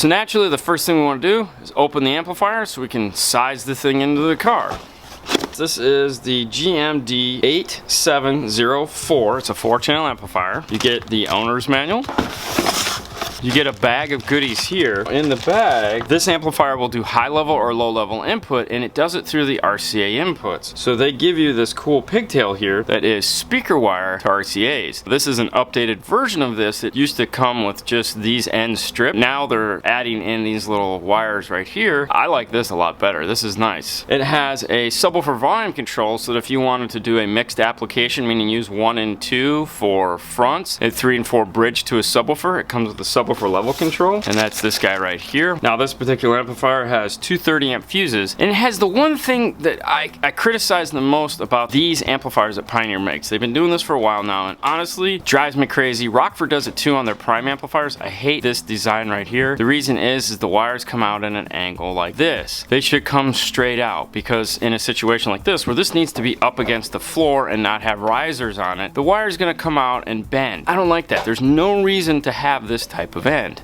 So naturally, the first thing we want to do is open the amplifier so we can size the thing into the car. This is the GMD 8704. It's a 4-channel amplifier. You get the owner's manual. You get a bag of goodies here. In the bag, this amplifier will do high level or low level input, and it does it through the RCA inputs. So they give you this cool pigtail here that is speaker wire to RCAs. This is an updated version of this. It used to come with just these ends stripped. Now they're adding in these little wires right here. I like this a lot better. This is nice. It has a subwoofer volume control so that if you wanted to do a mixed application, meaning use 1 and 2 for fronts, and 3 and 4 bridge to a subwoofer, it comes with a subwoofer for level control, and that's this guy right here. Now this particular amplifier has 2 30-amp fuses, and it has the one thing that I criticize the most about these amplifiers that Pioneer makes. They've been doing this for a while now, and honestly, drives me crazy. Rockford does it too on their Prime amplifiers. I hate this design right here. The reason is the wires come out at an angle like this. They should come straight out, because in a situation like this, where this needs to be up against the floor and not have risers on it, the wire is going to come out and bend. I don't like that. There's no reason to have this type of end.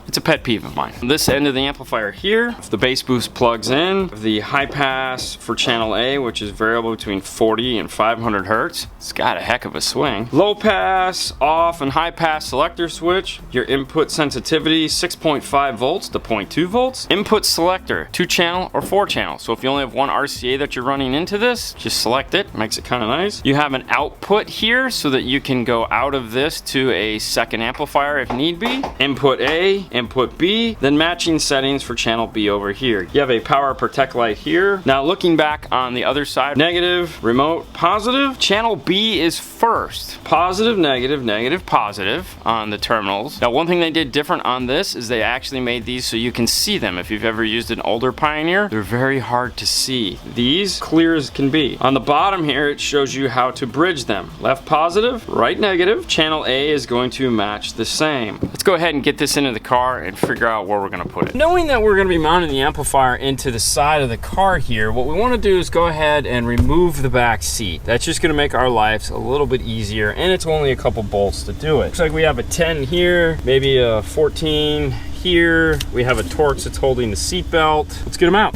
It's a pet peeve of mine. This end of the amplifier here, the bass boost plugs in, the high pass for channel A, which is variable between 40 and 500 hertz. It's got a heck of a swing. Low pass, off, and high pass selector switch. Your input sensitivity, 6.5 volts to 0.2 volts. Input selector, 2-channel or 4-channel. So if you only have one RCA that you're running into this, just select it. Makes it kind of nice. You have an output here so that you can go out of this to a second amplifier if need be. Input A, input B, then matching settings for channel B over here. You have a power protect light here. Now looking back on the other side, negative, remote, positive. Channel B is first. Positive, negative, negative, positive on the terminals. Now one thing they did different on this is they actually made these so you can see them. If you've ever used an older Pioneer, they're very hard to see. These clear as can be. On the bottom here, it shows you how to bridge them. Left positive, right negative. Channel A is going to match the same. Let's go ahead and get this into the car and figure out where we're going to put it. Knowing that we're going to be mounting the amplifier into the side of the car here, what we want to do is go ahead and remove the back seat. That's just going to make our lives a little bit easier, and it's only a couple bolts to do it. Looks like we have a 10 here, maybe a 14 here. We have a Torx that's holding the seat belt. Let's get them out.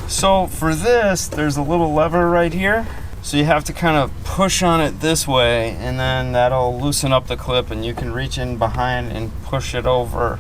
So for this, there's a little lever right here. So you have to kind of push on it this way, and then that'll loosen up the clip and you can reach in behind and push it over.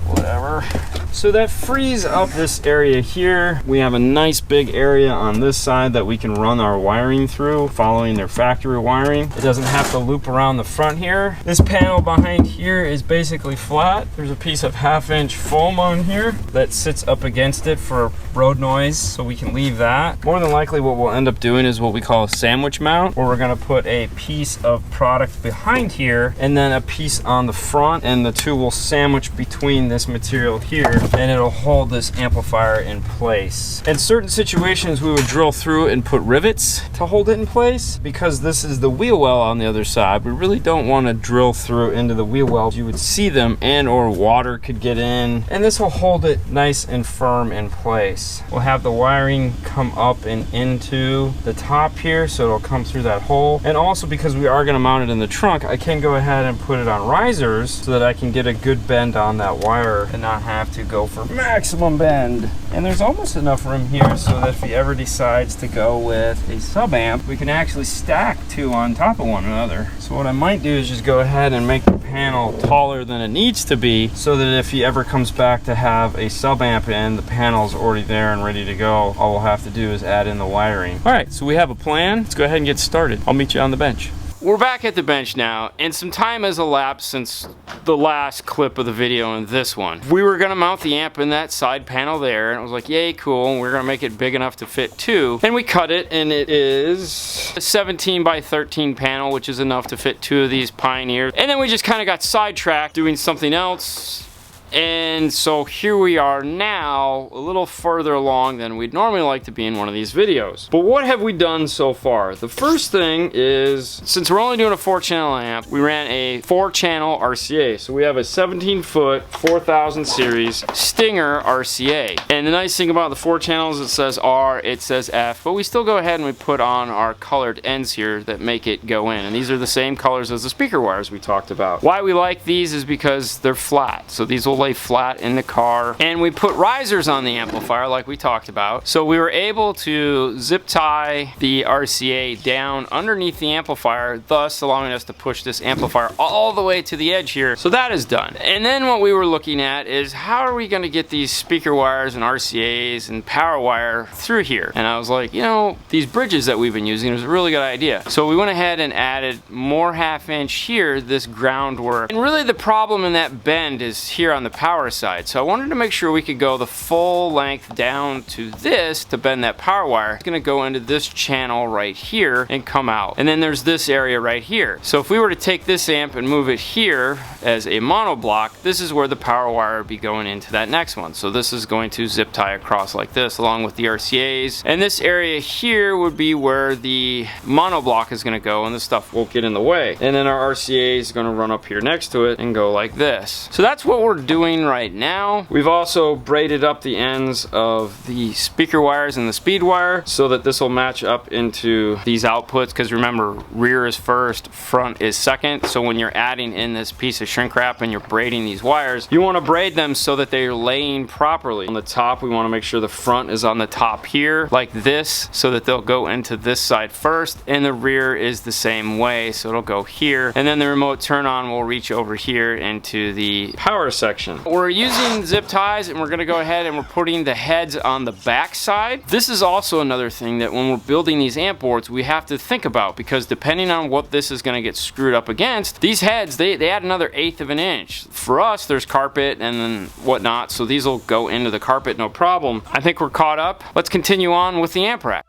Whatever. So that frees up this area here. We have a nice big area on this side that we can run our wiring through, following their factory wiring. It doesn't have to loop around the front here. This panel behind here is basically flat. There's a piece of 1/2-inch foam on here that sits up against it for road noise, so we can leave that. More than likely what we'll end up doing is what we call a sandwich mount, where we're gonna put a piece of product behind here and then a piece on the front, and the two will sandwich between this material here, and it'll hold this amplifier in place. In certain situations, we would drill through and put rivets to hold it in place. Because this is the wheel well on the other side, we really don't want to drill through into the wheel well. You would see them, and or water could get in, and this will hold it nice and firm in place. We'll have the wiring come up and into the top here, so it'll come through that hole. And also, because we are going to mount it in the trunk, I can go ahead and put it on risers so that I can get a good bend on that wire and not have to go for maximum bend. And there's almost enough room here so that if he ever decides to go with a sub amp, we can actually stack two on top of one another. So what I might do is just go ahead and make the panel taller than it needs to be, so that if he ever comes back to have a sub amp in, the panel's already there and ready to go. All we'll have to do is add in the wiring. All right, so we have a plan. Let's go ahead and get started. I'll meet you on the bench. We're back at the bench now, and some time has elapsed since the last clip of the video and this one. We were gonna mount the amp in that side panel there, and I was like, yay, cool. We're gonna make it big enough to fit two. And we cut it, and it is a 17 by 13 panel, which is enough to fit two of these Pioneers. And then we just kind of got sidetracked doing something else. And so here we are now, a little further along than we'd normally like to be in one of these videos. But what have we done so far? The first thing is, since we're only doing a 4-channel amp, we ran a 4-channel RCA. So we have a 17-foot 4000 series Stinger RCA. And the nice thing about the 4 channels, it says R, it says F, but we still go ahead and we put on our colored ends here that make it go in. And these are the same colors as the speaker wires we talked about. Why we like these is because they're flat. So these will lay flat in the car. And we put risers on the amplifier like we talked about. So we were able to zip tie the RCA down underneath the amplifier, thus allowing us to push this amplifier all the way to the edge here. So that is done. And then what we were looking at is how are we going to get these speaker wires and RCAs and power wire through here? And I was like, you know, these bridges that we've been using is a really good idea. So we went ahead and added more 1/2 inch here, this groundwork. And really the problem in that bend is here on the power side. So I wanted to make sure we could go the full length down to this to bend that power wire. It's gonna go into this channel right here and come out. And then there's this area right here. So if we were to take this amp and move it here as a mono block, this is where the power wire would be going into that next one. So this is going to zip tie across like this along with the RCAs. And this area here would be where the mono block is gonna go and this stuff won't get in the way. And then our RCA is gonna run up here next to it and go like this. So that's what we're doing right now. We've also braided up the ends of the speaker wires and the speed wire so that this will match up into these outputs, because remember, rear is first, front is second. So when you're adding in this piece of shrink wrap and you're braiding these wires, you want to braid them so that they're laying properly. On the top, we want to make sure the front is on the top here like this so that they'll go into this side first, and the rear is the same way, so it'll go here, and then the remote turn on will reach over here into the power section. We're using zip ties and we're going to go ahead and we're putting the heads on the back side. This is also another thing that when we're building these amp boards we have to think about, because depending on what this is going to get screwed up against, these heads, they add another 1/8 of an inch. For us, there's carpet and then whatnot, so these will go into the carpet no problem. I think we're caught up. Let's continue on with the amp rack.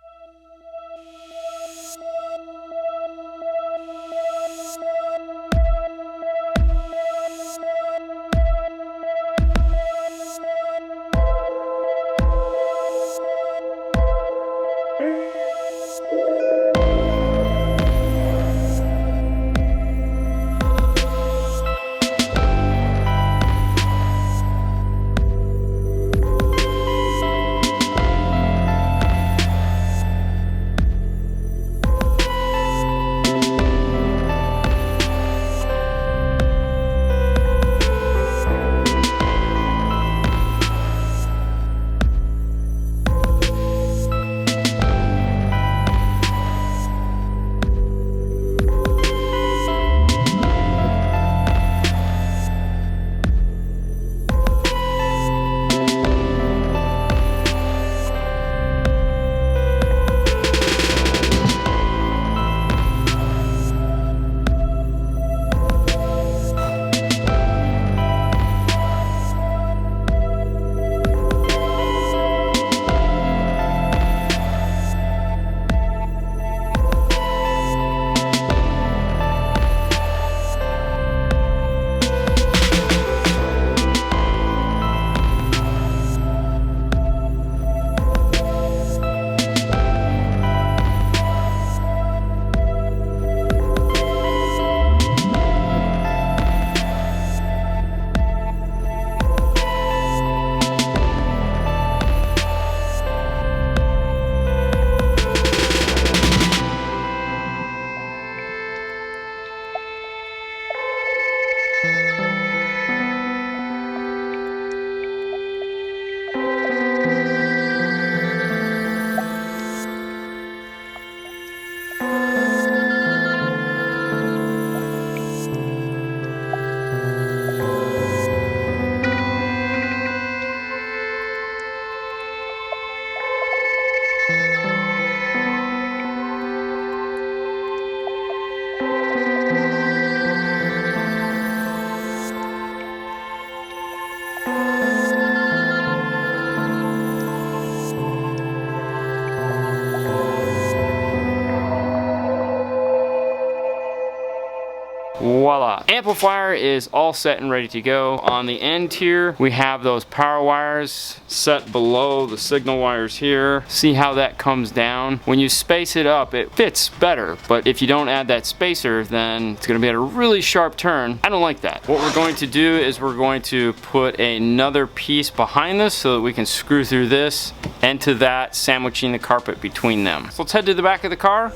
voila. Amplifier is all set and ready to go. On the end here, we have those power wires set below the signal wires here. See how that comes down? When you space it up, it fits better, but if you don't add that spacer, then it's gonna be at a really sharp turn. I don't like that. What we're going to do is we're going to put another piece behind this so that we can screw through this and to that, sandwiching the carpet between them. So let's head to the back of the car.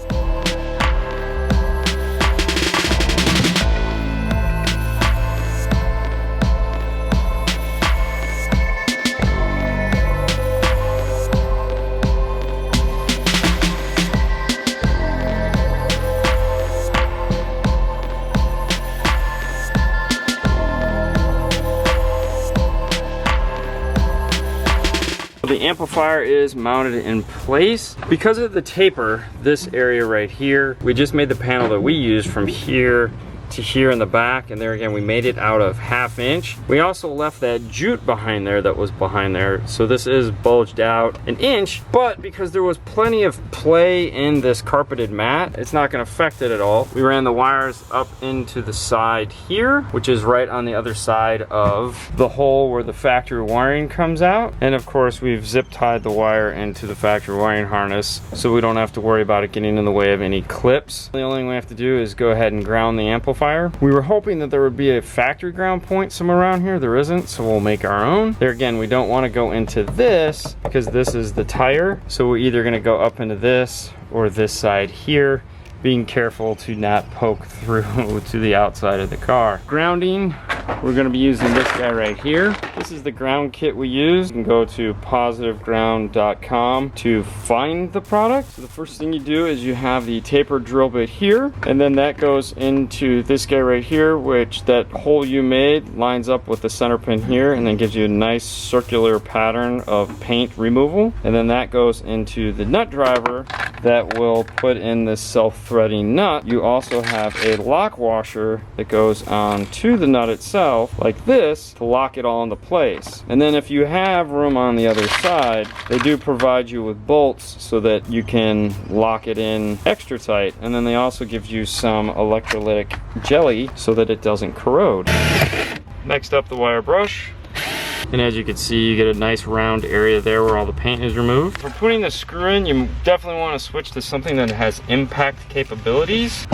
The amplifier is mounted in place. Because of the taper, this area right here, we just made the panel that we used from here to here in the back, and there again we made it out of 1/2 inch. We also left that jute behind there that was behind there, so this is bulged out 1 inch, but because there was plenty of play in this carpeted mat, it's not going to affect it at all. We ran the wires up into the side here, which is right on the other side of the hole where the factory wiring comes out, and of course we've zip tied the wire into the factory wiring harness so we don't have to worry about it getting in the way of any clips. The only thing we have to do is go ahead and ground the amplifier. We were hoping that there would be a factory ground point somewhere around here. There isn't, so we'll make our own. There again, we don't want to go into this because this is the tire, so we're either going to go up into this or this side here, being careful to not poke through to the outside of the car. Grounding, we're going to be using this guy right here. This is the ground kit we use. You can go to positiveground.com to find the product. So the first thing you do is you have the taper drill bit here, and then that goes into this guy right here, which that hole you made lines up with the center pin here and then gives you a nice circular pattern of paint removal. And then that goes into the nut driver that will put in this self-threading nut. You also have a lock washer that goes on to the nut itself like this to lock it all into place. And then if you have room on the other side, they do provide you with bolts so that you can lock it in extra tight. And then they also give you some electrolytic jelly so that it doesn't corrode. Next up, the wire brush. And as you can see, you get a nice round area there where all the paint is removed. For putting the screw in, you definitely want to switch to something that has impact capabilities.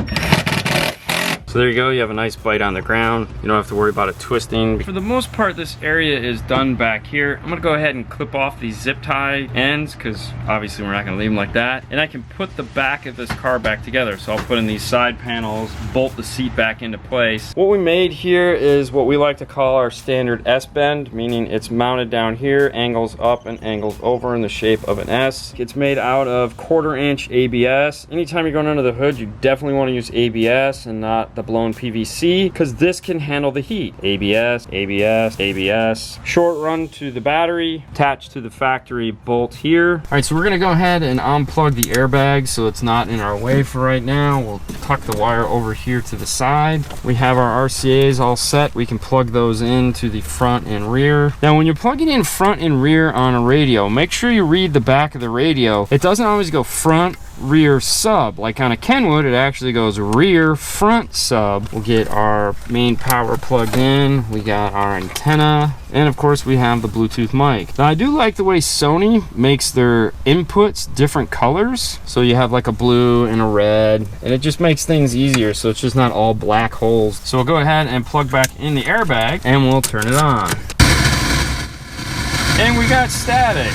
So there you go, you have a nice bite on the ground. You don't have to worry about it twisting. For the most part, this area is done back here. I'm gonna go ahead and clip off these zip tie ends because obviously we're not gonna leave them like that. And I can put the back of this car back together. So I'll put in these side panels, bolt the seat back into place. What we made here is what we like to call our standard S-bend, meaning it's mounted down here, angles up and angles over in the shape of an S. It's made out of 1/4 inch ABS. Anytime you're going under the hood, you definitely wanna use ABS and not the blown PVC, because this can handle the heat. ABS, ABS, ABS. Short run to the battery, attached to the factory bolt here. All right, so we're gonna go ahead and unplug the airbag so it's not in our way for right now. We'll tuck the wire over here to the side. We have our RCAs all set. We can plug those into the front and rear. Now, when you're plugging in front and rear on a radio, make sure you read the back of the radio. It doesn't always go front, rear, sub. Like on a Kenwood, it actually goes rear, front, sub. We'll get our main power plugged in. We got our antenna, and of course we have the Bluetooth mic. Now I do like the way Sony makes their inputs different colors. So you have like a blue and a red, and it just makes things easier, so it's just not all black holes. So we'll go ahead and plug back in the airbag and we'll turn it on. And we got static.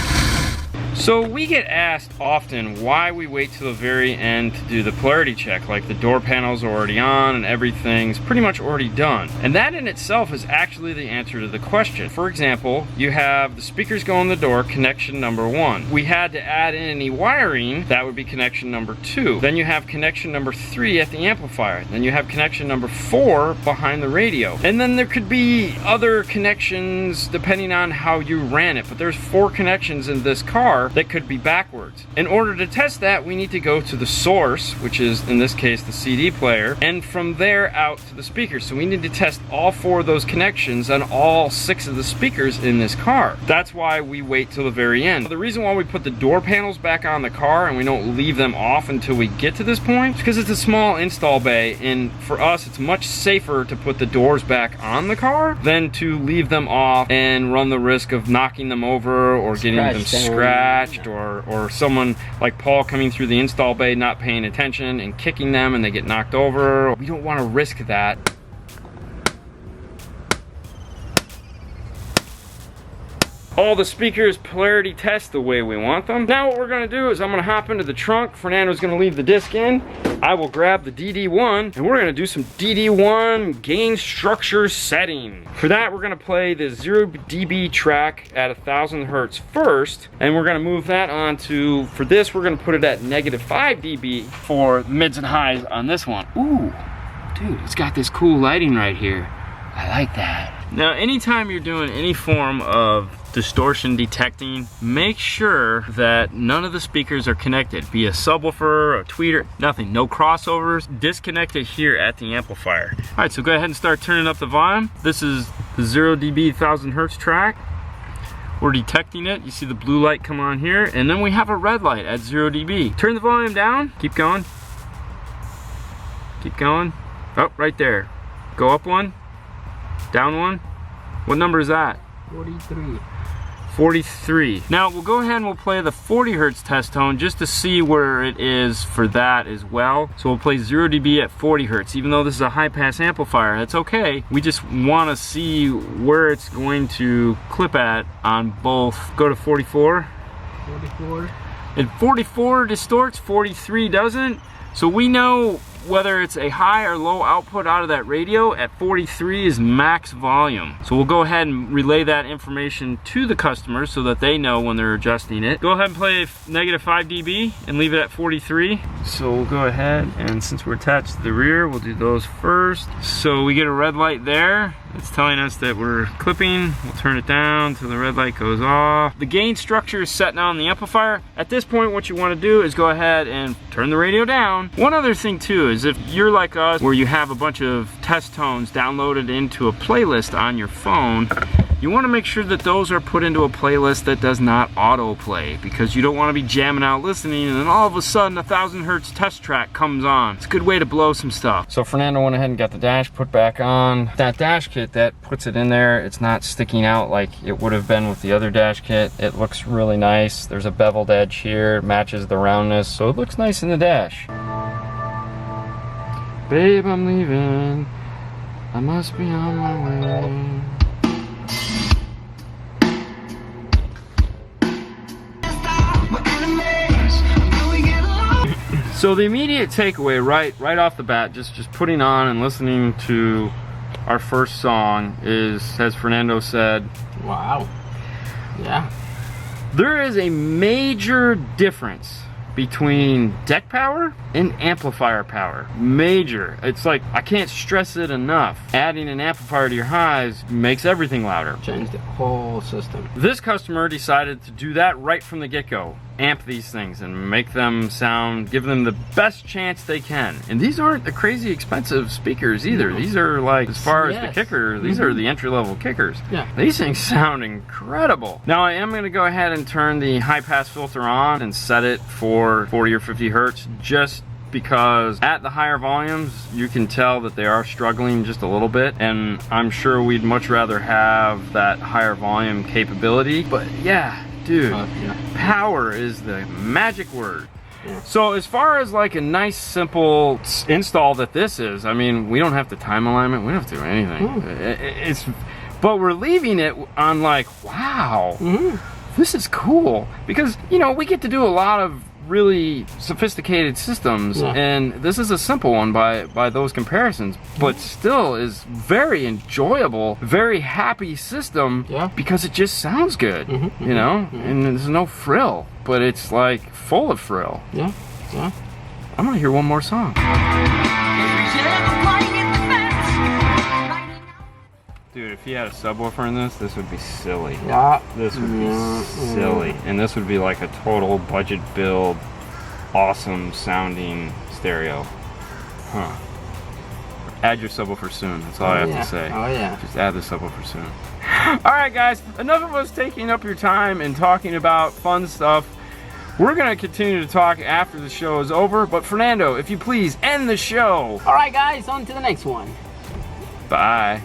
So we get asked often why we wait till the very end to do the polarity check, like the door panels are already on and everything's pretty much already done. And that in itself is actually the answer to the question. For example, you have the speakers go in the door, connection number 1. We had to add in any wiring, that would be connection number 2. Then you have connection number 3 at the amplifier. Then you have connection number 4 behind the radio. And then there could be other connections depending on how you ran it, but there's 4 connections in this car. car that could be backwards. In order to test that, we need to go to the source, which is in this case the CD player, and from there out to the speakers. So we need to test all 4 of those connections on all 6 of the speakers in this car. That's why we wait till the very end. The reason why we put the door panels back on the car and we don't leave them off until we get to this point is because it's a small install bay, and for us it's much safer to put the doors back on the car than to leave them off and run the risk of knocking them over or getting them scratched, or someone like Paul coming through the install bay not paying attention and kicking them and they get knocked over. We don't want to risk that. All the speakers polarity test the way we want them. Now what we're gonna do is I'm gonna hop into the trunk. Fernando's gonna leave the disc in. I will grab the DD1 and we're gonna do some DD1 gain structure setting. For that, we're gonna play the 0 dB track at 1000 Hertz first, and we're gonna move that on to, for this, we're gonna put it at -5 dB for mids and highs on this one. Ooh, dude, it's got this cool lighting right here. I like that. Now, anytime you're doing any form of distortion detecting, make sure that none of the speakers are connected, be a subwoofer, a tweeter, nothing, no crossovers, disconnected here at the amplifier. All right, so go ahead and start turning up the volume. This is the 0 dB 1000 Hertz track. We're detecting it. You see the blue light come on here, and then we have a red light at 0 dB. Turn the volume down, keep going. Keep going. Oh, right there. Go up one, down one. What number is that? 43. 43. Now we'll go ahead and we'll play the 40 Hertz test tone just to see where it is for that as well. So we'll play 0 dB at 40 Hertz. Even though this is a high pass amplifier, that's okay. We just want to see where it's going to clip at on both. Go to 44. 44. And 44 distorts, 43 doesn't. So we know whether it's a high or low output out of that radio. At 43 is max volume. So we'll go ahead and relay that information to the customer so that they know when they're adjusting it. Go ahead and play -5 dB and leave it at 43. So we'll go ahead, and since we're attached to the rear, we'll do those first. So we get a red light there. It's telling us that we're clipping. We'll turn it down till the red light goes off. The gain structure is set now on the amplifier. At this point, what you want to do is go ahead and turn the radio down. One other thing too is if you're like us, where you have a bunch of test tones downloaded into a playlist on your phone, you want to make sure that those are put into a playlist that does not autoplay, because you don't want to be jamming out listening and then all of a sudden a 1000 Hertz test track comes on. It's a good way to blow some stuff. So Fernando went ahead and got the dash put back on. That dash kit, that puts it in there. It's not sticking out like it would have been with the other dash kit. It looks really nice. There's a beveled edge here. It matches the roundness, so it looks nice in the dash. Babe, I'm leaving. I must be on my way. So the immediate takeaway right off the bat, just putting on and listening to our first song is, as Fernando said, Wow. Yeah. there is a major difference between deck power and amplifier power. Major. It's like, I can't stress it enough. Adding an amplifier to your highs makes everything louder. Change the whole system. This customer decided to do that right from the get-go. Amp these things and make them sound, give them the best chance they can. And these aren't the crazy expensive speakers either. No. These are like, as far as the Yes. kicker, these are the entry-level kickers. Yeah. These things sound incredible. Now I am gonna go ahead and turn the high pass filter on and set it for 40 or 50 Hertz, just because at the higher volumes you can tell that they are struggling just a little bit, and I'm sure we'd much rather have that higher volume capability. But yeah, dude, Yeah. power is the magic word. Yeah. So as far as like a nice simple install that this is, I mean, we don't have to time alignment, we don't have to do anything. It's, but we're leaving it on like, wow, this is cool, because you know, we get to do a lot of really sophisticated systems, and this is a simple one by those comparisons, but still is very enjoyable, very happy system, because it just sounds good, you know, and there's no frill, but it's like full of frill. Yeah. I'm gonna hear one more song. Dude, if you had a subwoofer in this would be silly. Yeah. This would be silly. And this would be like a total budget build, awesome sounding stereo. Huh. Add your subwoofer soon. That's all I have to say. Oh yeah. Just add the subwoofer soon. Alright guys, enough of us taking up your time and talking about fun stuff. We're going to continue to talk after the show is over, but Fernando, if you please, end the show. Alright guys, on to the next one. Bye.